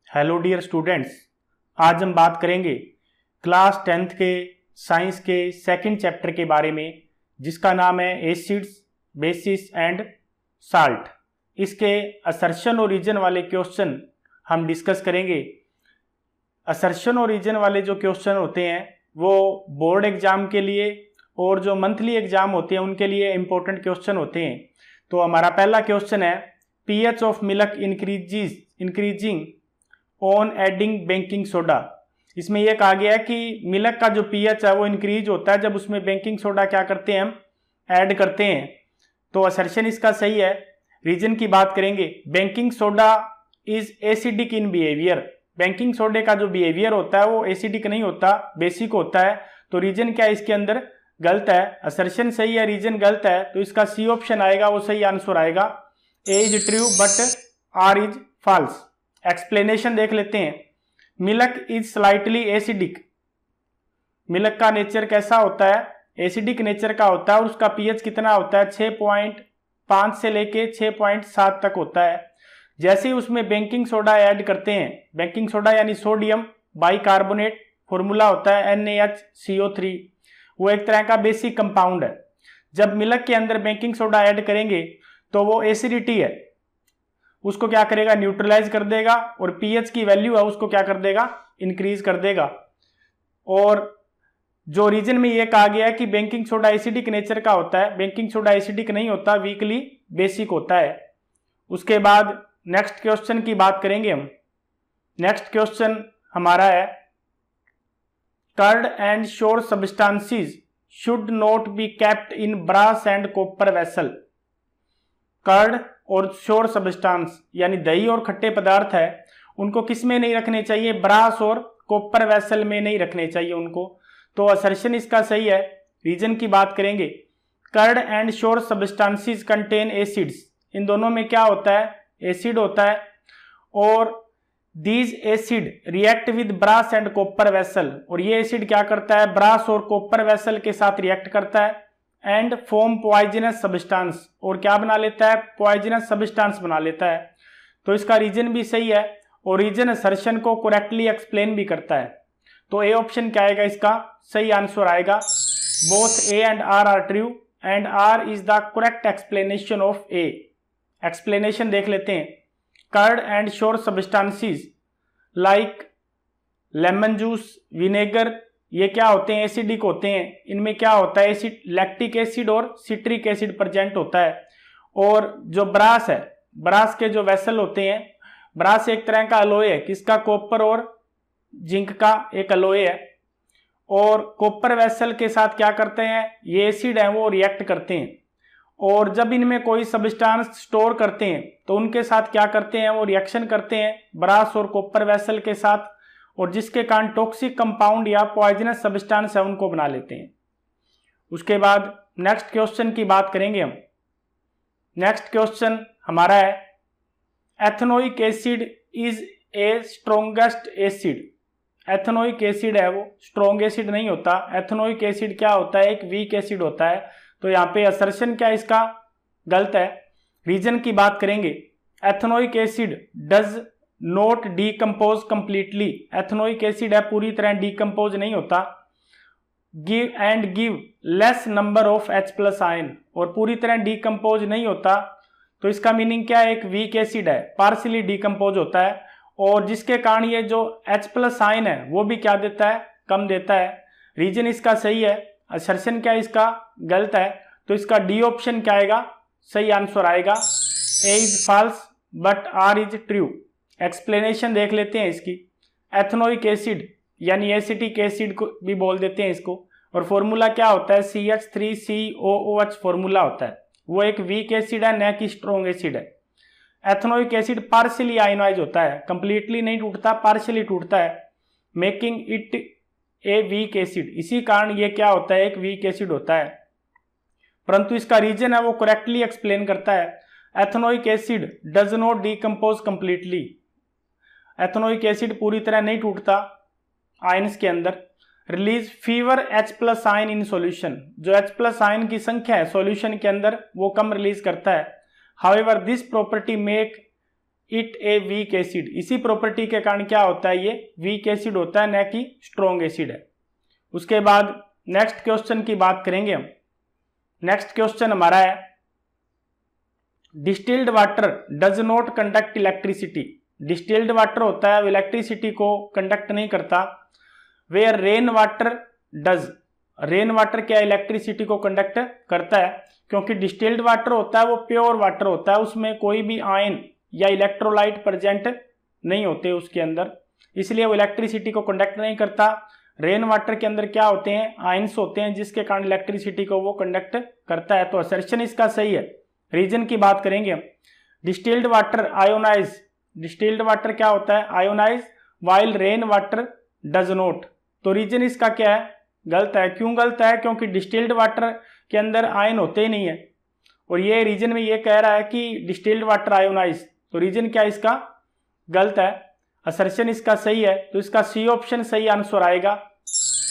Hello dear students, आज हम बात करेंगे क्लास 10th के साइंस के सेकंड चैप्टर के बारे में, जिसका नाम है एसिड्स, बेसिस एंड साल्ट। इसके असर्शन और रीजन वाले क्वेश्चन हम डिस्कस करेंगे। असर्शन और रीजन वाले जो क्वेश्चन होते हैं वो बोर्ड एग्जाम के लिए और जो मंथली एग्जाम होते हैं उनके लिए इम्पोर्टेंट क्वेश्चन होते हैं। तो हमारा पहला क्वेश्चन है, pH of milk increasing on adding baking soda. इसमें यह कहा गया है कि मिल्क का जो पीएच है वो इंक्रीज होता है जब उसमें बेकिंग सोडा क्या करते हैं, हम ऐड करते हैं। तो असर्शन इसका सही है। रीजन की बात करेंगे, baking soda is acidic in behaviour. Baking सोडे का जो बिहेवियर होता है वो एसिडिक नहीं होता, बेसिक होता है। तो रीजन क्या है इसके अंदर, गलत है। असर्शन सही है, रीजन गलत है। तो इसका सी ऑप्शन आएगा, वो सही आंसर आएगा। A is true but R is false. Explanation देख लेते हैं। Milk is slightly acidic. Milk का नेचर कैसा होता है, एसिडिक नेचर का होता है और उसका पीएच कितना होता है, 6.5 से लेके 6.7 तक होता है। जैसे ही उसमें बेकिंग सोडा ऐड करते हैं, बेकिंग सोडा यानी सोडियम बाइकार्बोनेट, फॉर्मूला होता है NaHCO3, वो एक तरह का बेसिक कंपाउंड है। जब मिल्क के अंदर बेकिंग सोडा ऐड करेंगे तो वो एसिडिटी है, उसको क्या करेगा, न्यूट्रलाइज कर देगा और पीएच की वैल्यू है उसको क्या कर देगा, इंक्रीज कर देगा। और जो रीजन में ये कहा गया है कि बेकिंग सोडा एसिडिक नेचर का होता है, बेकिंग सोडा एसिडिक नहीं होता, वीकली बेसिक होता है। उसके बाद नेक्स्ट क्वेश्चन की बात करेंगे हम। नेक्स्ट क्वेश्चन हमारा है, curd and sour substances should not be kept in brass and copper vessel. Curd और श्योर सब्सटेंस यानी दही और खट्टे पदार्थ है, उनको किस में नहीं रखने चाहिए, ब्रास और कॉपर वेसल में नहीं रखने चाहिए उनको। तो असर्शन इसका सही है। रीजन की बात करेंगे, curd and sour substances contain acids. इन दोनों में क्या होता है, एसिड होता है। और these acid react with brass and copper vessel, और ये एसिड क्या करता है, ब्रास और कॉपर वेसल के साथ रिएक्ट करता है एंड फॉर्म पॉइजनस सब्सटेंस, और क्या बना लेता है, पॉइजनस सब्सटेंस बना लेता है। तो इसका रीजन भी सही है और रीजन असर्शन को करेक्टली एक्सप्लेन भी करता है। तो ए ऑप्शन क्या आएगा, इसका सही आंसर आएगा। Both A and R true and R is the correct explanation of A. Explanation देख लेते हैं। Curd and sour substances like lemon juice, vinegar, ये क्या होते हैं, एसिडिक होते हैं। इनमें क्या होता है, एसिड, लैक्टिक एसिड और सिट्रिक एसिड प्रेजेंट होता है। और जो ब्रास है, ब्रास के जो वेसल होते हैं, ब्रास एक तरह का अलॉय है, किसका, कॉपर और जिंक का एक अलॉय है। और कॉपर वेसल के साथ क्या करते हैं, ये एसिड है वो रिएक्ट करते हैं। और जब इनमें कोई सब्सटेंस स्टोर करते हैं तो उनके साथ क्या करते हैं, वो रिएक्शन करते हैं ब्रास और कॉपर वेसल के साथ, और जिसके कारण टॉक्सिक कंपाउंड या पॉइजनस सब्सटेंस है उनको बना लेते हैं। उसके बाद नेक्स्ट क्वेश्चन की बात करेंगे हम। नेक्स्ट क्वेश्चन हमारा है, ethanoic acid is a strongest acid. Ethanoic acid है वो स्ट्रोंग एसिड नहीं होता। एथेनोइक एसिड क्या होता है, एक वीक एसिड होता है। तो यहाँ पे असर्शन क्या इसका, गलत है। रीजन की बात करेंगे, ethanoic acid does note decompose completely. Ethanoic acid है पूरी तरह डीकम्पोज नहीं होता। Give less number of H+ ion, और पूरी तरह डीकम्पोज नहीं होता। तो इसका मीनिंग क्या है, एक वीक एसिड है, पार्शियली डीकम्पोज होता है, और जिसके कारण ये जो H+ आयन है वो भी क्या देता है, कम देता है। रीजन इसका सही है। असर्शन क्या है इसका, गलत है। तो इसका डी ऑप्शन क्या आएगा, सही आंसर आएगा। A is false but R is true. Explanation देख लेते हैं इसकी। एथेनोइक एसिड यानी एसिटिक एसिड को भी बोल देते हैं इसको, और फॉर्मूला क्या होता है, CH3COOH फॉर्मूला होता है। वो एक वीक एसिड है, न कि स्ट्रॉन्ग एसिड है। एथेनोइक एसिड पार्शियली आयनाइज होता है, कंप्लीटली नहीं टूटता, पार्शियली टूटता है, making it a weak acid. इसी कारण ये क्या होता है, एक वीक एसिड होता है। परंतु इसका रीजन है वो करेक्टली एक्सप्लेन करता है। Ethanoic acid does not decompose completely. Ethanoic acid पूरी तरह नहीं टूटता आयंस के अंदर। Release fever H+ ion in solution, जो H+ आयन की संख्या है सॉल्यूशन के अंदर वो कम रिलीज करता है। However this property make it a weak acid. इसी प्रॉपर्टी के कारण क्या होता है, ये वीक एसिड होता है, न कि स्ट्रॉन्ग एसिड है। उसके बाद नेक्स्ट क्वेश्चन की बात करेंगे हम। नेक्स्ट क्वेश्चन हमारा है distilled water does not conduct electricity. Distilled water होता है वो इलेक्ट्रिसिटी को कंडक्ट नहीं करता। Where rain water does, rain water क्या इलेक्ट्रिसिटी को कंडक्ट करता है, क्योंकि डिस्टिल्ड वाटर होता है वो प्योर वाटर होता है, उसमें कोई भी आयन या इलेक्ट्रोलाइट प्रेजेंट नहीं होते उसके अंदर, इसलिए वो इलेक्ट्रिसिटी को कंडक्ट नहीं करता। रेन वाटर के अंदर क्या होते हैं, आयंस होते हैं, जिसके कारण इलेक्ट्रिसिटी को वो कंडक्ट करता है। तो असर्शन इसका सही है। रीजन की बात करेंगे हम। Distilled water ionize, distilled water क्या होता है, ionize, while rain water does not. तो रीजन इसका क्या है, गलत है। क्यों गलत है, क्योंकि डिस्टिल्ड वाटर के अंदर आयन होते ही नहीं है, और ये रीजन में ये कह रहा है कि डिस्टिल्ड वाटर आयोनाइज। तो रीजन क्या इसका गलत है। असर्शन इसका सही है, तो इसका सी ऑप्शन सही आंसर आएगा।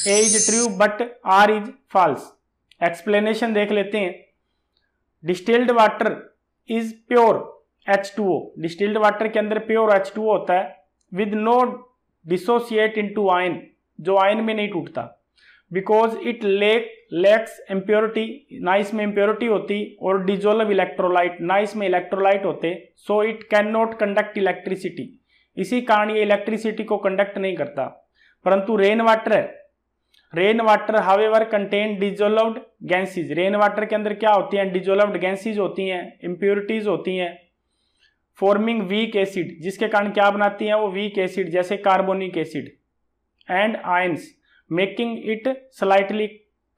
A is true but R is false. Explanation देख लेते हैं। Distilled water is pure H2O। Distilled water के अंदर प्योर H2O होता है with no dissociate into ion, जो आयन में नहीं टूटता। बिकॉज इट लैक्स इम्प्योरिटी, ना इसमें इम्प्योरिटी होती, और डिजोल्व इलेक्ट्रोलाइट, ना इसमें इलेक्ट्रोलाइट होते, so it can not conduct electricity. इसी कारण ये इलेक्ट्रिसिटी को कंडक्ट नहीं करता। परंतु रेन वाटर है, rain water however contain dissolved gases. Rain water के अंदर क्या होती हैं, डिजोल्व्ड गैसेज होती हैं, इम्प्योरिटीज होती हैं, फॉर्मिंग वीक एसिड, जिसके कारण क्या बनाती हैं वो वीक एसिड, जैसे carbonic acid, and ions making it slightly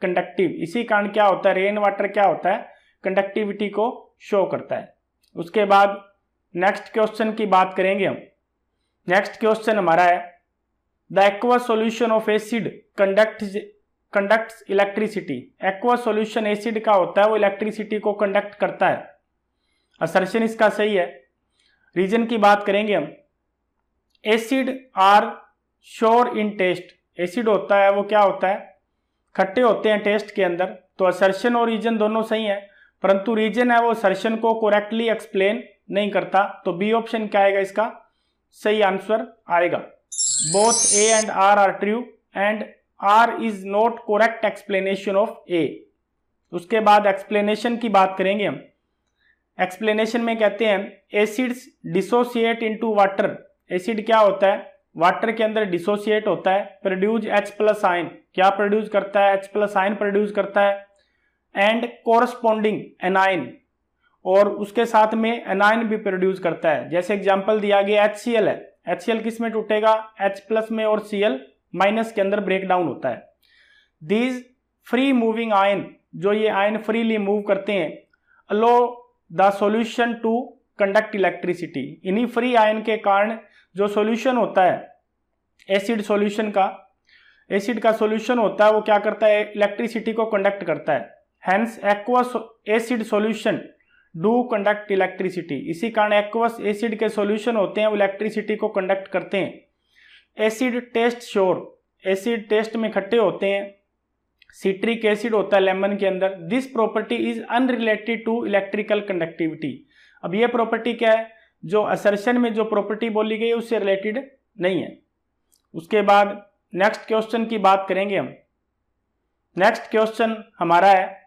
conductive. इसी कारण क्या होता है, रेन वाटर क्या होता है, कंडक्टिविटी को शो करता है। उसके बाद नेक्स्ट क्वेश्चन की बात करेंगे हम। नेक्स्ट क्वेश्चन हमारा है the aqua solution of acid conducts electricity. Aqua solution acid का होता है वो इलेक्ट्रिसिटी को कंडक्ट करता है। असर्शन इसका सही है। रीजन की बात करेंगे हम। Acid are sour in taste. Acid होता है वो क्या होता है, खट्टे होते हैं टेस्ट के अंदर। तो असर्शन और रीजन दोनों सही है, परंतु रीजन है वो असर्शन को करेक्टली एक्सप्लेन नहीं करता। तो बी ऑप्शन क्या आएगा, इसका सही आंसर आएगा। Both A and R true and R is not correct explanation of A. उसके बाद एक्सप्लेनेशन की बात करेंगे हम। एक्सप्लेनेशन में कहते हैं acids dissociate into water. Acid क्या होता है, वाटर के अंदर डिसोसिएट होता है, प्रोड्यूस H प्लस आयन। क्या प्रोड्यूस करता है, H प्लस आयन प्रोड्यूस करता है, एंड कोरस्पॉन्डिंग एनाइन, और उसके साथ में एनाइन भी प्रोड्यूस करता है। जैसे एग्जांपल दिया गया HCl है, HCl किस में टूटेगा, H प्लस में, और Cl माइनस के अंदर ब्रेक डाउन होता है। दीज फ्री मूविंग आयन, जो ये आयन फ्रीली मूव करते हैं, allow the solution to conduct electricity. इन्हीं फ्री आयन के कारण जो सॉल्यूशन होता है एसिड सॉल्यूशन का, एसिड का सॉल्यूशन होता है वो क्या करता है, इलेक्ट्रिसिटी को कंडक्ट करता है। Hence aqueous acid solution do conduct electricity. इसी कारण एक्वस एसिड के सॉल्यूशन होते हैं वो इलेक्ट्रिसिटी को कंडक्ट करते हैं। Acid taste sour, acid taste में खट्टे होते हैं। सिट्रिक एसिड होता है लेमन के अंदर। This property is unrelated to electrical conductivity. अब ये प्रॉपर्टी क्या है, जो असर्शन में जो प्रॉपर्टी बोली गई उससे रिलेटेड नहीं है। उसके बाद नेक्स्ट क्वेश्चन की बात करेंगे हम। नेक्स्ट क्वेश्चन हमारा है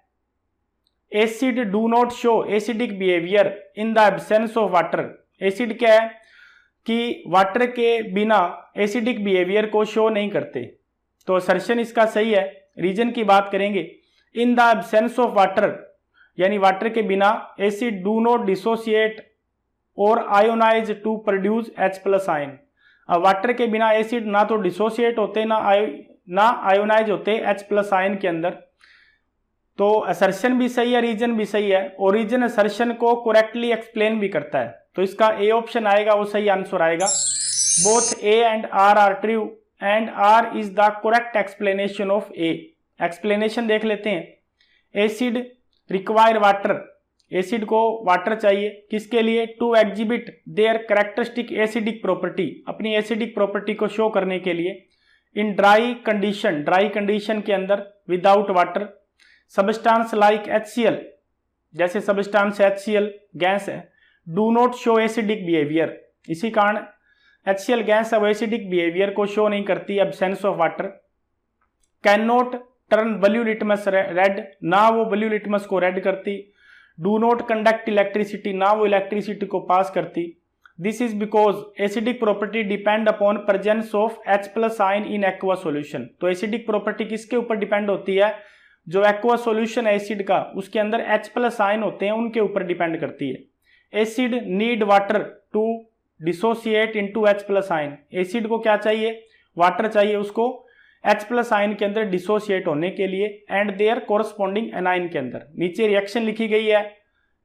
acid do not show acidic behaviour in the absence of water. Acid क्या है कि वाटर के बिना एसिडिक बिहेवियर को शो नहीं करते। तो असर्शन इसका सही है। रीजन की बात करेंगे। In the absence of water, यानी वाटर के बिना एसिड डू नॉट डिसोसिएट और ionize to produce H plus ion. अब वाटर के बिना एसिड ना तो डिसोसिएट होते ना आयोनाइज होते H प्लस आयन के अंदर। तो असर्शन भी सही है, रीजन भी सही है, और रीजन असर्शन को करेक्टली एक्सप्लेन भी करता है। तो इसका ए ऑप्शन आएगा, वो सही आंसर आएगा। Both A and R true and R is the correct explanation of A. Explanation देख लेते हैं। एसिड रिक्वायर वाटर, एसिड को वाटर चाहिए किसके लिए, to exhibit their characteristic acidic property, अपनी एसिडिक प्रॉपर्टी को शो करने के लिए। In dry condition, dry condition के अंदर without water. Substance like HCl, जैसे सबस्टांस HCl गैस है, do not show acidic behaviour, इसी कारण HCl गैस अब एसिडिक बिहेवियर को शो नहीं करती, absence of water. Can not turn blue litmus red, ना वो ब्लू लिटमस को रेड करती। डू नॉट कंडक्ट इलेक्ट्रिसिटी, ना वो इलेक्ट्रिसिटी को पास करती। This is because acidic property depend upon presence of H+ ion in aqua solution. तो acidic property किसके ऊपर डिपेंड होती है? जो एक्वा सॉल्यूशन है एसिड का, उसके अंदर H+ आयन होते हैं, उनके ऊपर डिपेंड करती है। Acid need water to dissociate into H+ ion. Acid को क्या चाहिए? वाटर चाहिए उसको H+ आयन के अंदर डिसोसिएट होने के लिए एंड देयर कोरस्पॉन्डिंग एनाइन के अंदर। नीचे रिएक्शन लिखी गई है,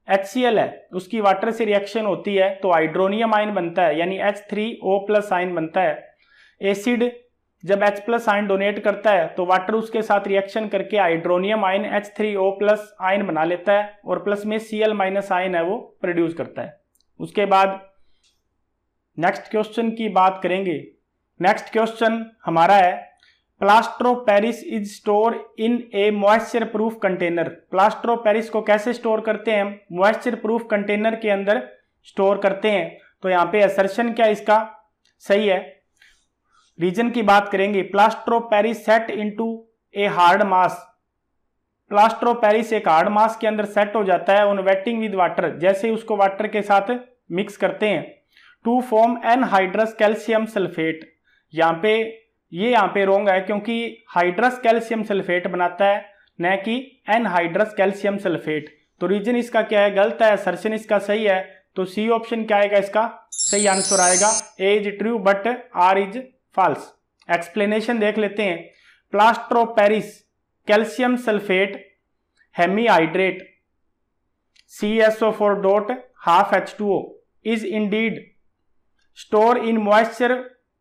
HCl है, उसकी वाटर से रिएक्शन होती है तो हाइड्रोनियम आयन बनता है, यानी H3O+ आयन बनता है। एसिड जब H+ आयन डोनेट करता है तो वाटर उसके साथ रिएक्शन करके हाइड्रोनियम आयन H3O+ आयन बना लेता है और प्लस में Cl- आयन है वो प्रोड्यूस करता है। उसके बाद नेक्स्ट क्वेश्चन की बात करेंगे। नेक्स्ट क्वेश्चन हमारा है, plaster of Paris is store in A moisture proof container. Plaster of Paris को कैसे स्टोर करते हैं? मॉइस्चर प्रूफ कंटेनर के अंदर स्टोर करते हैं। तो यहाँ पे असर्शन क्या इसका सही है? रीजन की बात करेंगे, plaster of Paris set into a hard mass. Plaster of Paris एक हार्ड मास के अंदर सेट हो जाता है ऑन वेटिंग विद वाटर, जैसे उसको वाटर के साथ मिक्स करते हैं, to form anhydrous calcium sulphate. यहाँ पे रोंग है क्योंकि हाइड्रस कैल्शियम सल्फेट बनाता है न कि एनहाइड्रस कैल्शियम सल्फेट। तो रीजन इसका क्या है? गलत है। असर्शन इसका सही है, तो सी ऑप्शन क्या आएगा? इसका सही आंसर आएगा A is true but R is false. Explanation देख लेते हैं। Plaster of Paris calcium sulphate hemihydrate CSO4 dot half H2O is indeed store in moisture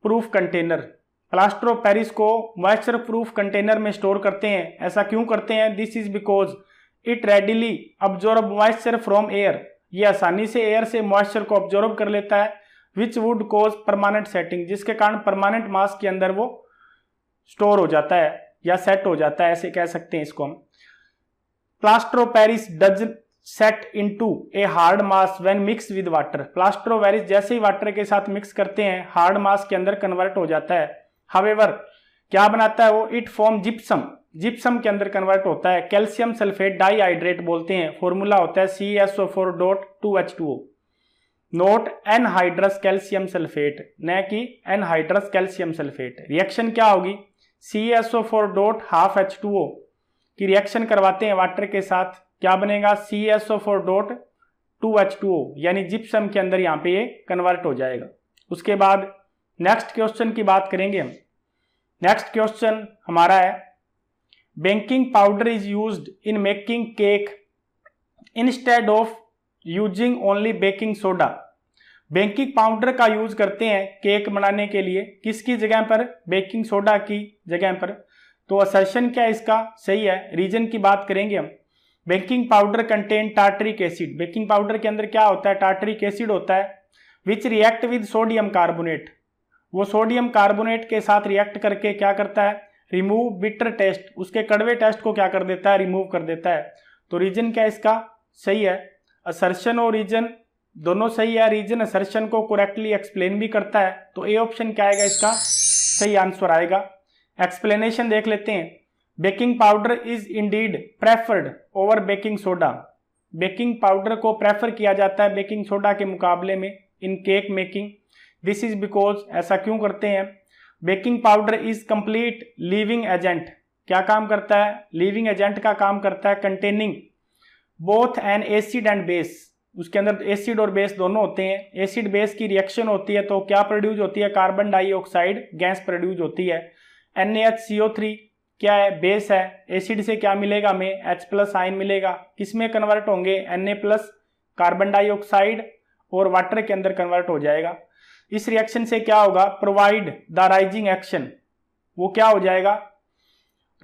proof container. Plaster of Paris को moisture proof container में store करते हैं। ऐसा क्यों करते हैं? This is because it readily absorb moisture from air. ये आसानी से एयर से मॉइस्चर को अब्जॉर्ब कर लेता है, which would cause permanent setting, जिसके कारण परमानेंट मास के अंदर वो स्टोर हो जाता है या सेट हो जाता है, ऐसे कह सकते हैं इसको हम। Plaster of Paris does set into a hard mass when mix with water. Plaster of Paris जैसे ही वाटर के साथ मिक्स करते हैं हार्ड मास के अंदर कन्वर्ट हो जाता है। हावेवर क्या बनाता है वो? It form gypsum. जिप्सम के अंदर कन्वर्ट होता है। कैल्शियम सल्फेट डाइहाइड्रेट बोलते हैं। फॉर्मूला होता है CSO4 dot 2H2O। Note anhydrous calcium sulphate, न कि एनहाइड्रस कैल्शियम सल्फेट। रिएक्शन क्या होगी? CSO4 डॉट हाफ H2O की रिएक्शन करवाते हैं वाटर के साथ, क्या बनेगा? CSO4 डॉट 2H2O, यानी जिप्सम के अंदर यहाँ पे ये कन्वर्ट हो जाएगा। उसके बाद नेक्स्ट क्वेश्चन की बात करेंगे हम। नेक्स्ट क्वेश्चन हमारा है, baking powder is used in making cake instead of using only baking soda. Baking powder का यूज करते हैं केक बनाने के लिए, किसकी जगह पर? बेकिंग सोडा की जगह पर। तो असर्शन क्या इसका सही है? रीजन की बात करेंगे हम। Baking powder contain tartaric acid. Baking powder के अंदर क्या होता है? टार्टरिक एसिड होता है, विच रिएक्ट विद सोडियम कार्बोनेट। वो सोडियम कार्बोनेट के साथ रिएक्ट करके क्या करता है? रिमूव बिटर टेस्ट, उसके कड़वे टेस्ट को क्या कर देता है? रिमूव कर देता है। तो रीजन क्या इसका सही है? असर्शन और रीजन दोनों सही है। रीजन असर्शन को करेक्टली एक्सप्लेन भी करता है, तो ए ऑप्शन क्या आएगा? इसका सही आंसर आएगा। एक्सप्लेनेशन देख लेते हैं। Baking powder is indeed preferred over baking soda. Baking powder को प्रेफर किया जाता है बेकिंग सोडा के मुकाबले में in cake making. This is because, ऐसा क्यों करते हैं? Baking powder is complete leavening agent. क्या काम करता है? लिविंग एजेंट का काम करता है। Containing both N acid and base, उसके अंदर एसिड और बेस दोनों होते हैं। एसिड बेस की रिएक्शन होती है तो क्या प्रोड्यूस होती है? कार्बन डाइऑक्साइड गैस प्रोड्यूस होती है। NaHCO3 क्या है? बेस है। एसिड से क्या मिलेगा हमें? H+ आयन मिलेगा। किसमें कन्वर्ट होंगे? Na+ कार्बन डाइऑक्साइड और वाटर के अंदर कन्वर्ट हो जाएगा। इस रिएक्शन से क्या होगा? Provide the rising action. वो क्या हो जाएगा?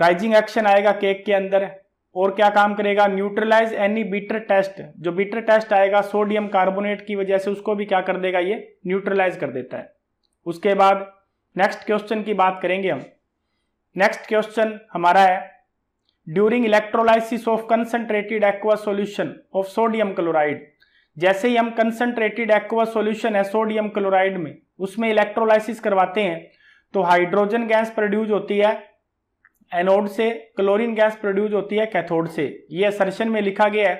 राइजिंग एक्शन आएगा केक के अंदर, और क्या काम करेगा? Neutralize any bitter taste. जो बिटर टेस्ट आएगा सोडियम कार्बोनेट की वजह से, उसको भी क्या कर देगा? ये न्यूट्रलाइज कर देता है। उसके बाद नेक्स्ट क्वेश्चन की बात करेंगे हम। नेक्स्ट क्वेश्चन हमारा है, during electrolysis of concentrated aqua solution of sodium chloride जैसे ही हम कंसंट्रेटेड एक्वा सॉल्यूशन है सोडियम क्लोराइड में, उसमें इलेक्ट्रोलाइसिस करवाते हैं तो हाइड्रोजन गैस प्रोड्यूस होती है एनोड से, क्लोरीन गैस प्रोड्यूस होती है कैथोड से। ये असर्शन में लिखा गया है,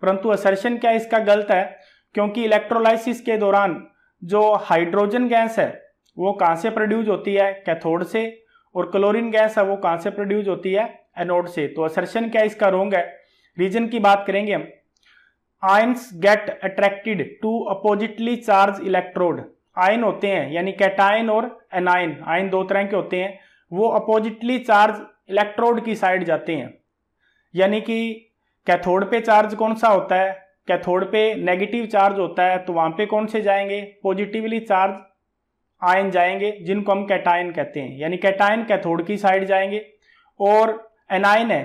परंतु असर्शन क्या इसका गलत है, क्योंकि इलेक्ट्रोलाइसिस के दौरान जो हाइड्रोजन गैस है वो कहाँ से प्रोड्यूस होती है, कैथोड से, और क्लोरीन गैस है वो कहाँ से प्रोड्यूस होती है, एनोड से। तो असर्शन क्या इसका रोंग है। रीजन की बात करेंगे हम, ions get attracted to oppositely charged electrode. Ion होते हैं यानी कैटायन और एनायन, आयन दो तरह के होते हैं, वो अपोजिटली चार्ज इलेक्ट्रोड की साइड जाते हैं। यानी कि कैथोड पे चार्ज कौन सा होता है, कैथोड पे नेगेटिव चार्ज होता है, तो वहां पे कौन से जाएंगे, पॉजिटिवली चार्ज आयन जाएंगे, जिनको हम कैटायन कहते हैं। यानी कैटायन कैथोड की साइड जाएंगे। और एनायन है,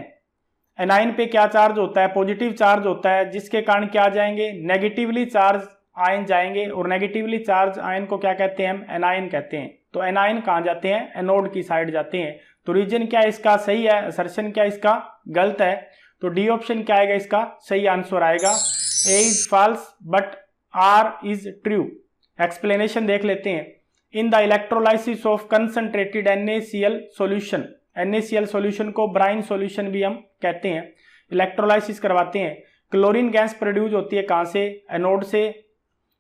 एनायन पे क्या चार्ज होता है, पॉजिटिव चार्ज होता है, जिसके कारण क्या जाएंगे, नेगेटिवली चार्ज आयन जाएंगे। और नेगेटिवली चार्ज आयन को क्या कहते हैं हम, एनायन कहते हैं। तो एनायन कहाँ जाते हैं, एनोड की साइड जाते हैं। तो रीजन क्या इसका सही है, असर्शन क्या इसका गलत है। तो डी ऑप्शन क्या आएगा, इसका सही आंसर आएगा। A is false but R is true. Explanation देख लेते हैं। In the electrolysis of concentrated NaCl solution, NaCl solution को ब्राइन सॉल्यूशन भी हम कहते हैं, इलेक्ट्रोलाइसिस करवाते हैं, क्लोरीन गैस प्रोड्यूस होती है कहाँ से, एनोड से,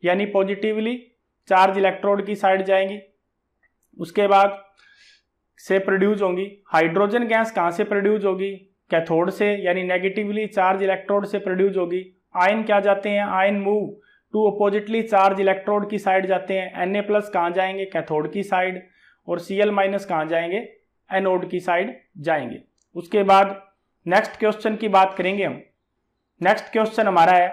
यानी पॉजिटिवली चार्ज इलेक्ट्रोड की साइड जाएंगी, उसके बाद से प्रोड्यूस होंगी। हाइड्रोजन गैस कहाँ से प्रोड्यूस होगी, कैथोड से, यानी नेगेटिवली चार्ज इलेक्ट्रोड से प्रोड्यूस होगी। आयन क्या जाते हैं, ion move to oppositely charged electrode की साइड जाते हैं। Na+ कहाँ जाएंगे, कैथोड की साइड, और Cl- कहाँ जाएंगे, एनोड की साइड जाएंगे। उसके बाद नेक्स्ट क्वेश्चन की बात करेंगे हम। नेक्स्ट क्वेश्चन हमारा है,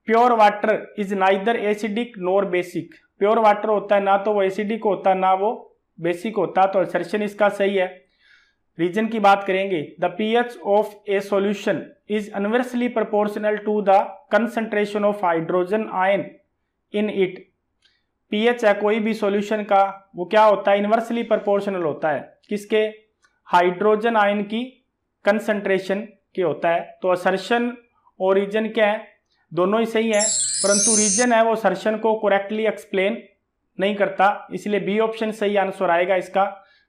pure water is neither acidic nor basic. Pure water होता है ना तो वो एसिडिक होता ना वो बेसिक होता, तो असर्शन इसका सही है। रीजन की बात करेंगे, the pH of a solution is inversely proportional to the concentration of hydrogen ion in it. pH है कोई भी सॉल्यूशन का, वो क्या होता है, इनवर्सली प्रोपोर्शनल होता है किसके, हाइड्रोजन आयन की कंसंट्रेशन के होता है। तो असर्शन और रीजन क्या है, दोनों ही सही है, परंतु रीजन है वो असर्शन को करेक्टली एक्सप्लेन नहीं करता, इसलिए बी ऑप्शन सही आंसर आएगा इसका।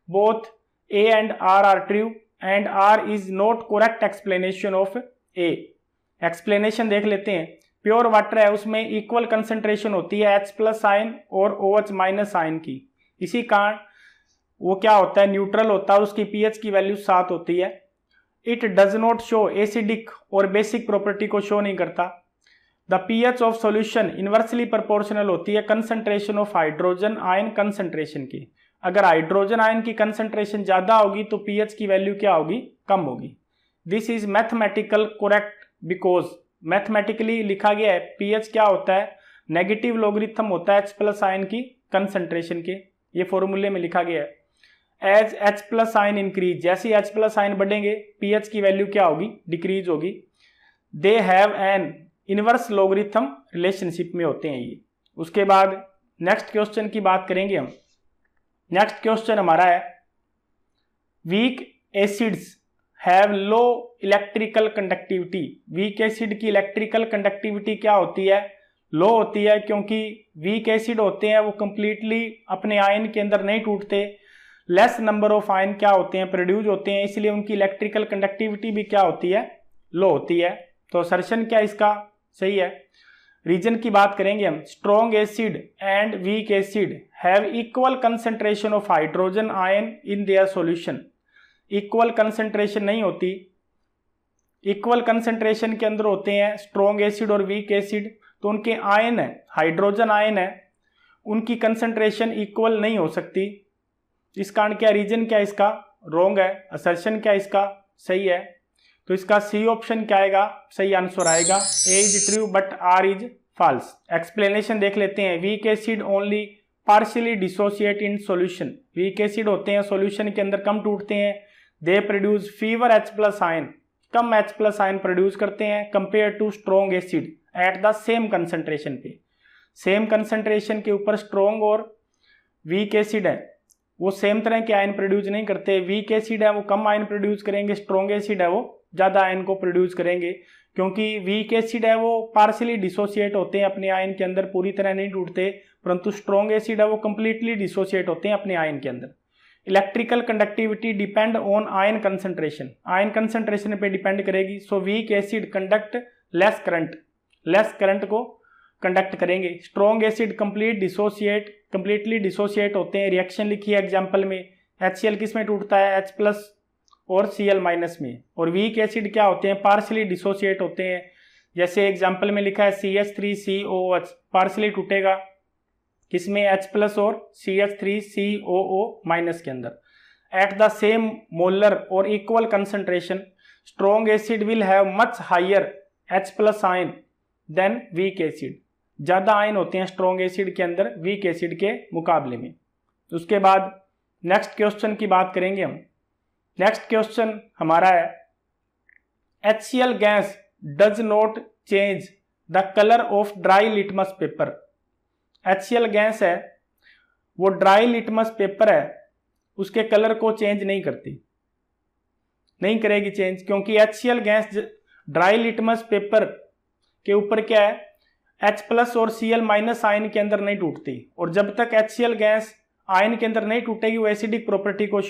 Both A and R are true and R is not correct explanation of A। Explanation देख लेते हैं। प्योर वाटर है उसमें इक्वल कंसंट्रेशन होती है H+ आयन और OH- आयन की, इसी कारण वो क्या होता है, न्यूट्रल होता है, उसकी pH की वैल्यू 7 होती है। It does not show acidic और बेसिक प्रॉपर्टी को शो नहीं करता। The pH of solution inversely proportional होती है concentration of hydrogen ion concentration की। अगर हाइड्रोजन आयन की कंसंट्रेशन ज्यादा होगी तो pH की वैल्यू क्या होगी, कम होगी। This is mathematical correct because, mathematically लिखा गया है pH क्या होता है, नेगेटिव लॉगरिथम होता है H+ आयन की कंसंट्रेशन के, ये फॉर्मूले में लिखा गया है। एज H+ आयन इंक्रीज, जैसे H+ आयन बढ़ेंगे pH की वैल्यू क्या होगी, डिक्रीज होगी। They have an inverse logarithm relationship में होते हैं ये। उसके बाद नेक्स्ट क्वेश्चन की बात करेंगे हम। नेक्स्ट क्वेश्चन हमारा है, weak acids have low electrical conductivity. Weak acid की इलेक्ट्रिकल कंडक्टिविटी क्या होती है, लो होती है, क्योंकि वीक एसिड होते हैं वो कंप्लीटली अपने आयन के अंदर नहीं टूटते, लेस नंबर ऑफ आयन क्या होते हैं, प्रोड्यूस होते हैं, इसलिए उनकी इलेक्ट्रिकल कंडक्टिविटी भी क्या होती है, लो होती है। तो असर्शन क्या इसका सही है। रीजन की बात करेंगे हम, strong acid and weak acid have equal concentration of hydrogen ion in their solution. Equal concentration नहीं होती, इक्वल कंसंट्रेशन के अंदर होते हैं स्ट्रॉन्ग एसिड और वीक एसिड, तो उनके आयन है, हाइड्रोजन आयन है, उनकी कंसंट्रेशन इक्वल नहीं हो सकती। इस कारण क्या रीजन क्या इसका रॉन्ग है, असर्शन क्या इसका सही है। तो इसका सी ऑप्शन क्या आएगा, सही आंसर आएगा। A is true but R is false. Explanation देख लेते हैं। Weak acid only partially dissociate in solution. Weak acid होते हैं सॉल्यूशन के अंदर कम टूटते हैं। They produce fewer H+ ion, कम H+ आयन प्रोड्यूस करते हैं compare to strong acid at the same concentration पे। सेम कंसंट्रेशन के ऊपर स्ट्रॉन्ग और वीक एसिड है वो सेम तरह के आयन प्रोड्यूस नहीं करते। वीक एसिड है वो कम आयन प्रोड्यूस करेंगे, स्ट्रॉन्ग एसिड है वो ज़्यादा आयन को प्रोड्यूस करेंगे, क्योंकि वीक एसिड है वो पार्शियली डिसोसिएट होते हैं अपने आयन के अंदर, पूरी तरह नहीं टूटते, परंतु स्ट्रॉन्ग एसिड है वो कंप्लीटली डिसोसिएट होते हैं अपने आयन के अंदर। Electrical conductivity depend on ion concentration, ion concentration पे डिपेंड करेगी। So weak acid conduct less current को कंडक्ट करेंगे। स्ट्रॉन्ग एसिड कंप्लीटली डिसोसिएट होते हैं। रिएक्शन लिखी है एग्जाम्पल में, HCl किस में टूटता है, H+ और Cl- में। और वीक एसिड क्या होते हैं, पार्शियली डिसोसिएट होते हैं। जैसे एग्जाम्पल में लिखा है CH3COOH पार्शियली टूटेगा किसमें, H+ और CH3COO- के अंदर। एट द सेम मोलर और equal concentration strong acid will have much higher H+ ion than weak acid, ज्यादा आयन होते हैं स्ट्रॉन्ग एसिड के अंदर वीक एसिड के मुकाबले में। उसके बाद नेक्स्ट क्वेश्चन की बात करेंगे हम। नेक्स्ट क्वेश्चन हमारा है HCl gas does not change the colour of dry litmus paper. HCl gas है वो ड्राई लिटमस पेपर है उसके कलर को चेंज नहीं करेगी चेंज, क्योंकि HCl gas dry litmus paper के ऊपर क्या है, H+ और Cl- आयन के अंदर नहीं टूटती, और जब तक HCl गैस आयन के अंदर नहीं टूटेगी वो एसिडिक प्रॉपर्टी को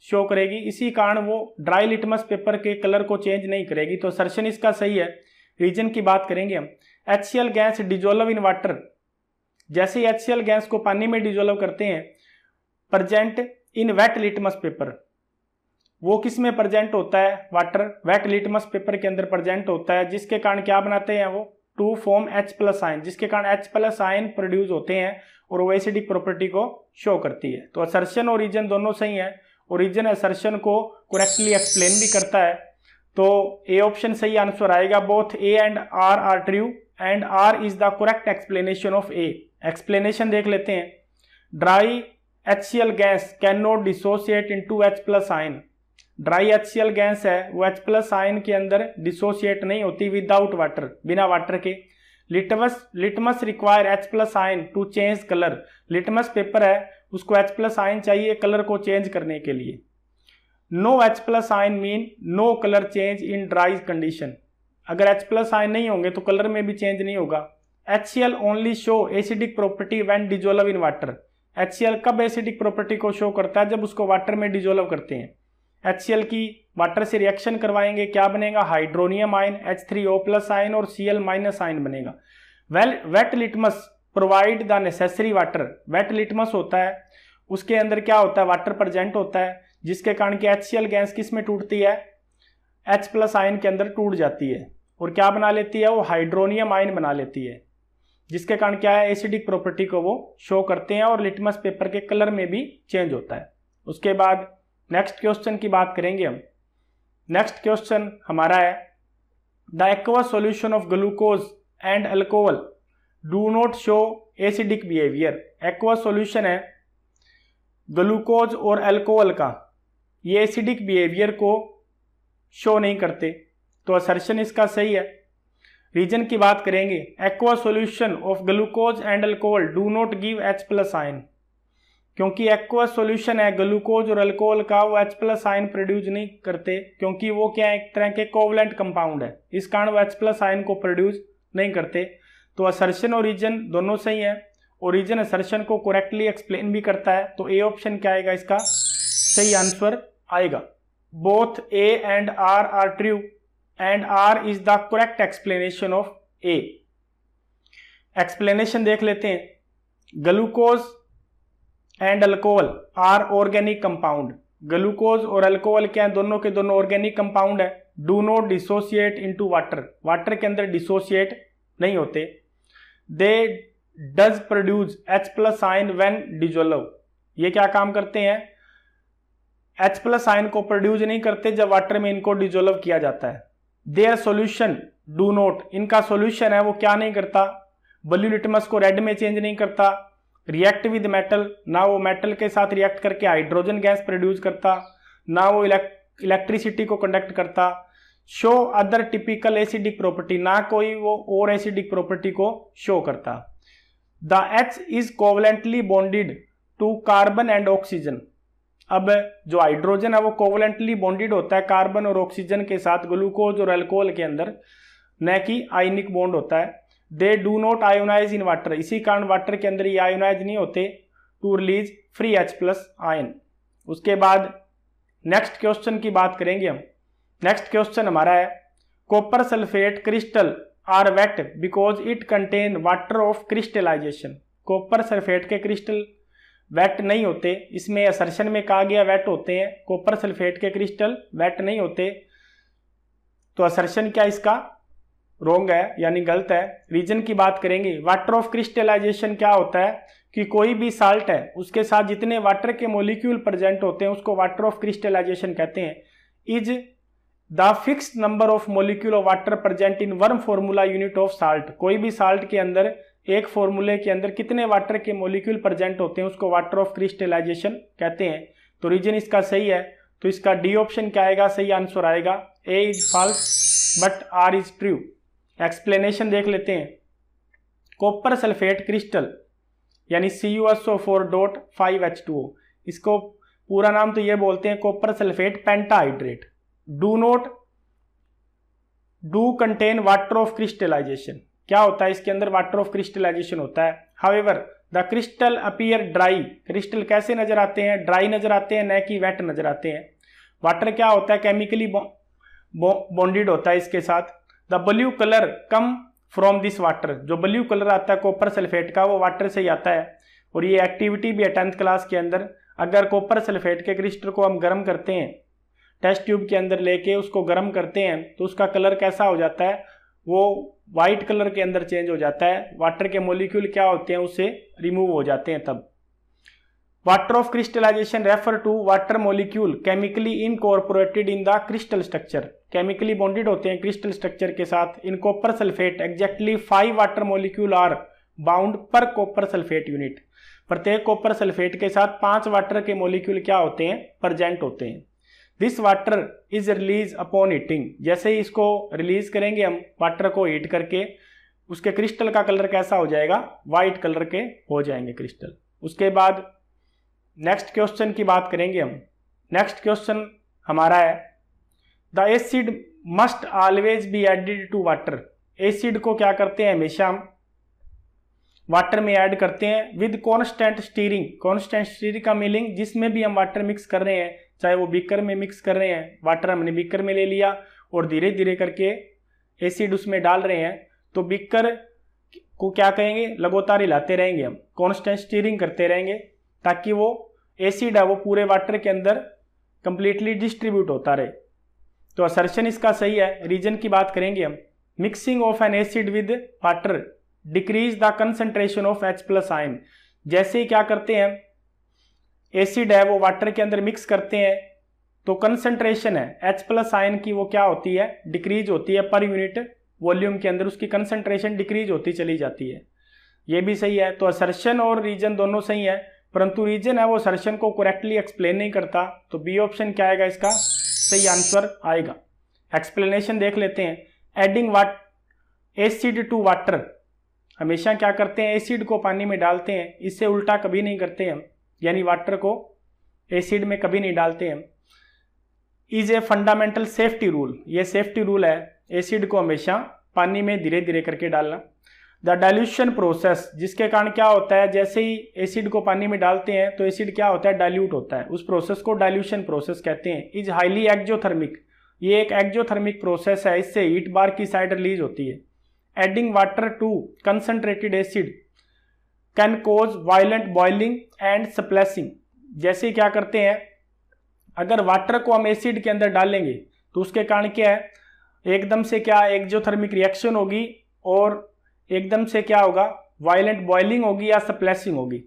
शो करेगी। इसी कारण वो ड्राई लिटमस पेपर के कलर को चेंज नहीं करेगी। तो असर्शन इसका सही है। रीजन की बात करेंगे हम। HCl gas dissolve in water, जैसे ही HCl गैस को पानी में डिजोल्व करते हैं, present in wet litmus paper, वो किस में प्रेजेंट होता है, वेट लिटमस पेपर के अंदर प्रेजेंट होता है, जिसके कारण क्या बनाते हैं वो, टू फॉर्म H+ आयन, जिसके कारण H+ आयन प्रोड्यूस होते हैं और वो एसिडिक प्रॉपर्टी को शो करती है। तो असर्शन और रीजन दोनों सही है। ओरिजिन असर्शन को करेक्टली एक्सप्लेन भी करता है। तो ए ऑप्शन सही आंसर आएगा। Both A and R are true and R is the correct explanation of A। Explanation देख लेते हैं। Dry HCl gas can not dissociate into H+ ion. Dry HCl gas है वो H+ आयन के अंदर dissociate नहीं होती विदाउट वाटर, बिना वाटर के। Litmus require H+ ion to change colour. Litmus paper है उसको H+ आयन चाहिए कलर को चेंज करने के लिए। No H+ ion mean no colour change in dry condition. अगर H+ आयन नहीं होंगे तो कलर में भी चेंज नहीं होगा। HCl only show acidic property when dissolve in water. HCl कब एसिडिक प्रॉपर्टी को शो करता है, जब उसको वाटर में डिजोल्व करते हैं। HCl की वाटर से रिएक्शन करवाएंगे, क्या बनेगा, हाइड्रोनियम आयन, H3O+ आयन और Cl- आयन बनेगा। Wet litmus provide the necessary water. Wet litmus होता है उसके अंदर क्या होता है, वाटर प्रेजेंट होता है, जिसके कारण कि HCl गैस किस में टूटती है, H+ आयन के अंदर टूट जाती है और क्या बना लेती है, वो हाइड्रोनियम आयन बना लेती है, जिसके कारण क्या है, एसिडिक प्रॉपर्टी को वो शो करते हैं और लिटमस पेपर के कलर में भी चेंज होता है। उसके बाद नेक्स्ट क्वेश्चन की बात करेंगे हम। नेक्स्ट क्वेश्चन हमारा है the aqueous solution of glucose and alcohol do not show acidic behaviour. Aqueous solution है ग्लूकोज और अल्कोहल का, ये एसिडिक बिहेवियर को शो नहीं करते। तो असर्शन इसका सही है। रीजन की बात करेंगे। Aqueous solution of glucose and alcohol do not give H+ ion, क्योंकि एक्वस सॉल्यूशन है ग्लूकोज और अल्कोहल का, वो H+ आयन प्रोड्यूस नहीं करते, क्योंकि वो क्या है, एक तरह के कोवलेंट कंपाउंड है, इस कारण वो H+ आयन को प्रोड्यूस नहीं करते। तो असर्शन और रीजन दोनों सही है। ओरिजिन असर्शन को करेक्टली एक्सप्लेन भी करता है। तो ए ऑप्शन क्या आएगा, इसका सही आंसर आएगा। Both A and R are true and R is the correct explanation of A। Explanation देख लेते हैं। Glucose and alcohol are organic compound. Glucose और अल्कोहल क्या है, दोनों के दोनों ऑर्गेनिक कंपाउंड है। Do not dissociate into water, water के अंदर डिसोसिएट नहीं होते। They does produce H+ ion when dissolve, ये क्या काम करते हैं, H+ आयन को प्रोड्यूस नहीं करते जब वाटर में इनको डिजोल्व किया जाता है। देयर सॉल्यूशन डू नॉट, इनका सॉल्यूशन है वो क्या नहीं करता, ब्लू लिटमस को रेड में चेंज नहीं करता। रिएक्ट विद मेटल, ना वो मेटल के साथ रिएक्ट करके हाइड्रोजन गैस प्रोड्यूस करता, ना वो इलेक्ट्रिसिटी को कंडक्ट करता। Show other typical acidic property, ना कोई वो और एसिडिक प्रॉपर्टी को शो करता। The H is covalently bonded to carbon and oxygen. अब जो हाइड्रोजन है वो कोवलेंटली बॉन्डेड होता है कार्बन और ऑक्सीजन के साथ ग्लूकोज और अल्कोहल के अंदर, न कि आयनिक बॉन्ड होता है। They do not ionize in water, इसी कारण वाटर के अंदर ये आयोनाइज नहीं होते to release free H+ ion. उसके बाद नेक्स्ट क्वेश्चन की बात करेंगे हम। नेक्स्ट क्वेश्चन हमारा है copper sulphate crystal are wet because it contain water of crystallization. Copper sulphate के क्रिस्टल वेट नहीं होते, इसमें असर्शन में कहा गया वेट होते हैं, कॉपर सल्फेट के क्रिस्टल वेट नहीं होते, तो असर्शन क्या इसका रोंग है यानी गलत है। रीजन की बात करेंगे, वाटर ऑफ क्रिस्टलाइजेशन क्या होता है कि कोई भी साल्ट है उसके साथ जितने वाटर के मॉलिक्यूल प्रेजेंट होते हैं उसको वाटर ऑफ क्रिस्टलाइजेशन कहते हैं। Is the fixed number of molecule of water present in one formula unit of salt. कोई भी साल्ट के अंदर एक फॉर्मूले के अंदर कितने वाटर के मॉलिक्यूल प्रेजेंट होते हैं उसको वाटर ऑफ क्रिस्टलाइजेशन कहते हैं। तो रीजन इसका सही है, तो इसका डी ऑप्शन क्या आएगा, सही आंसर आएगा। A is false but R is true. Explanation देख लेते हैं। कॉपर सल्फेट क्रिस्टल यानी CuSO4.5H2O, इसको पूरा नाम तो ये बोलते हैं copper sulphate pentahydrate. Do not do contain water of crystallization, क्या होता है इसके अंदर वाटर ऑफ क्रिस्टलाइजेशन होता है। However the crystal appear dry, crystal कैसे नजर आते हैं, ड्राई नजर आते हैं, न कि वेट नजर आते हैं। वाटर क्या होता है, केमिकली बॉन्डेड होता है इसके साथ। The blue colour come from this water, जो ब्लू कलर आता है कॉपर सल्फेट का वो वाटर से ही आता है। और ये एक्टिविटी भी है 10th क्लास के अंदर। अगर कॉपर सल्फेट के क्रिस्टल को हम गर्म करते हैं, टेस्ट ट्यूब के अंदर लेके उसको गर्म करते हैं, तो उसका कलर कैसा हो जाता है, वो वाइट कलर के अंदर चेंज हो जाता है। वाटर के मॉलिक्यूल क्या होते हैं उससे रिमूव हो जाते हैं तब। Water of crystallization refer to water molecule chemically incorporated in the crystal structure, chemically bonded होते हैं क्रिस्टल स्ट्रक्चर के साथ। In copper sulphate exactly 5 water molecule are bound per copper sulphate unit, प्रत्येक कॉपर सल्फेट के साथ 5 water के molecule क्या होते हैं, प्रेजेंट होते हैं। This water is release upon heating, जैसे ही इसको रिलीज करेंगे हम वाटर को हीट करके, उसके क्रिस्टल का कलर कैसा हो जाएगा, वाइट कलर के हो जाएंगे क्रिस्टल। उसके बाद नेक्स्ट क्वेश्चन की बात करेंगे हम। नेक्स्ट क्वेश्चन हमारा है the acid must always be added to water. Acid को क्या करते हैं, हमेशा हम वाटर में ऐड करते हैं with constant steering. Constant steering का मीनिंग जिसमें भी हम वाटर मिक्स कर रहे हैं, चाहे वो बीकर में मिक्स कर रहे हैं, वाटर हमने बीकर में ले लिया और धीरे धीरे करके एसिड उसमें डाल रहे हैं, तो बीकर को क्या कहेंगे, लगातार हिलाते रहेंगे हम, कॉन्स्टेंट स्टीरिंग करते रहेंगे ताकि वो एसिड है वो पूरे वाटर के अंदर कंप्लीटली डिस्ट्रीब्यूट होता रहे। तो असर्शन इसका सही है। रीजन की बात करेंगे हम। Mixing of N acid with water decrease the concentration of H+ ion. जैसे ही क्या करते हैं, एसिड है वो वाटर के अंदर मिक्स करते हैं, तो कंसंट्रेशन है H+ आयन की वो क्या होती है, डिक्रीज होती है। पर यूनिट वॉल्यूम के अंदर उसकी कंसंट्रेशन डिक्रीज होती चली जाती है। ये भी सही है। तो असर्शन और रीजन दोनों सही है, परंतु रीजन है वो असर्शन को करेक्टली एक्सप्लेन नहीं करता, तो बी ऑप्शन क्या आएगा, इसका सही आंसर आएगा। एक्सप्लेनेशन देख लेते हैं। एडिंग एसिड टू वाटर, हमेशा क्या करते हैं, एसिड को पानी में डालते हैं, इससे उल्टा कभी नहीं करते हम, यानी वाटर को एसिड में कभी नहीं डालते हम। Is a fundamental safety rule, ये सेफ्टी रूल है, एसिड को हमेशा पानी में धीरे धीरे करके डालना। द डाइल्यूशन प्रोसेस, जिसके कारण क्या होता है, जैसे ही एसिड को पानी में डालते हैं तो एसिड क्या होता है, डाइल्यूट होता है, उस प्रोसेस को डाइल्यूशन प्रोसेस कहते हैं। इज हाईली एक्जोथर्मिक, ये एक एक्जोथर्मिक प्रोसेस है, इससे हीट बार की साइड रिलीज होती है। Adding water to concentrated acid can cause violent boiling and splashing. जैसे क्या करते हैं, अगर वाटर को हम एसिड के अंदर डालेंगे तो उसके कारण क्या है, एकदम से क्या एक्जोथर्मिक रिएक्शन होगी और एकदम से क्या होगा, वायलेंट बॉइलिंग होगी या स्प्लैशिंग होगी,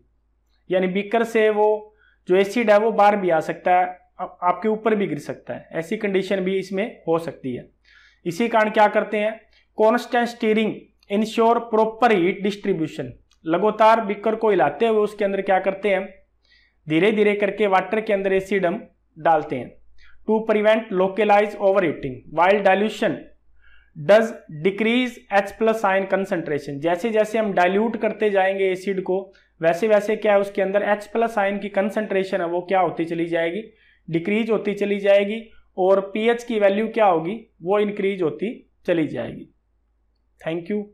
यानी बीकर से वो जो एसिड है वो बाहर भी आ सकता है, आपके ऊपर भी गिर सकता है, ऐसी कंडीशन भी इसमें हो सकती है। इसी कारण क्या करते हैं, constant steering ensure proper heat distribution, लगातार बीकर को हिलाते हुए उसके अंदर क्या करते हैं, धीरे धीरे करके वाटर के अंदर एसिड हम डालते हैं। To prevent localize over heating while dilution does decrease H+ ion concentration. जैसे जैसे हम डाइल्यूट करते जाएंगे एसिड को, वैसे वैसे क्या है उसके अंदर H+ आयन की कंसंट्रेशन है वो क्या होती चली जाएगी, डिक्रीज होती चली जाएगी, और pH की वैल्यू क्या होगी, वो इंक्रीज होती चली जाएगी। Thank you.